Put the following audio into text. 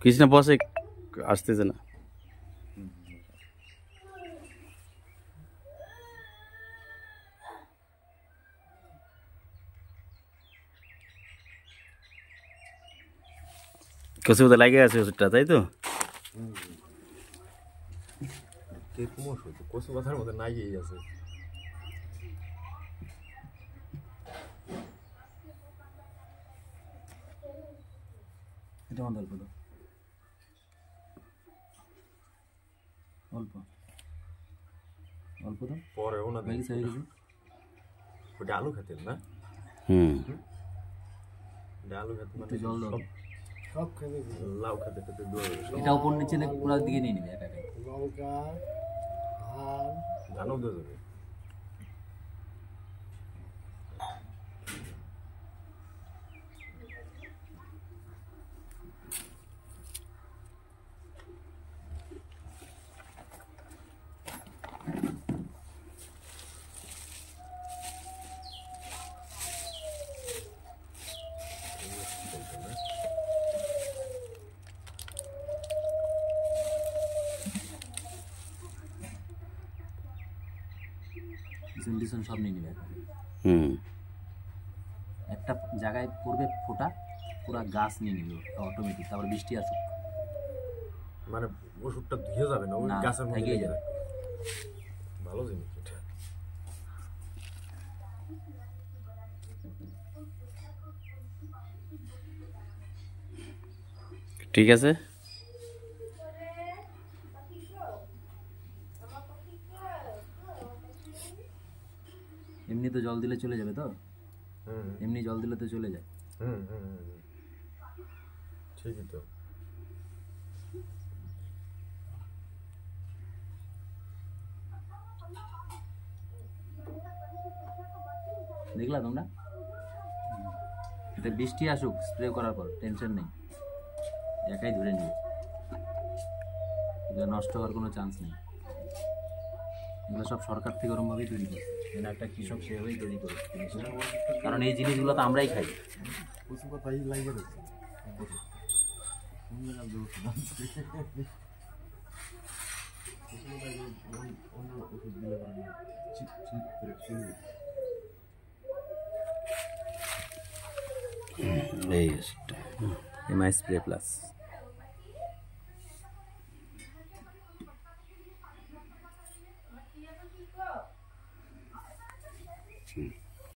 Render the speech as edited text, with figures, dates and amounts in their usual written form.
কৃষ্ণা বসে আসতেছে না। কচু বোধ লাগে আছে ওষুধটা, তাই তো? কচু পাতার মধ্যে নাই আছে। এটা অল্প দাও, অল্প অল্প দাও, পরে ওনা দেখি চাই গেছে। ওটা আলু খেতেন না? আলু খেতে মানে জল দাও, সব খেতে লাউ খেতে খেতে দৌড়ে। এটা উপর নিচে পুরো দিকে নিয়ে নিবে একা একা। লঙ্কা, ধান, ধানও দিয়ে দেবে। সব নিয়ে নেবে। একটা জায়গায় পড়বে ফোটা, পুরো গাছ নিয়ে নিল অটোমেটিক। তারপর বৃষ্টি আসুক, মানে ওষুধটা ধুয়ে যাবে না, ওই গাছের মধ্যে লেগে যাবে। ভালো জিনিস এটা। ঠিক আছে। এমনি তো জল দিলে চলে যাবে তো? এমনি জল দিলে তো চলে যায়। ঠিকই তো। দেখলা তোমরা? এটা বৃষ্টি আসুক, স্প্রে করার পর টেনশন নেই, একাই ধরে নিবে। এগুলো নষ্ট হওয়ার কোনো চান্স নেই। এগুলো সব সরকার থেকে ওরমভাবেই তৈরি করে, যেন একটা কৃষক সেভাবেই তৈরি করে। কারণ এই জিনিসগুলো তো আমরাই খাই। কচু পাতাই লাগিয়ে রয়েছে। এই MI স্প্রে প্লাস।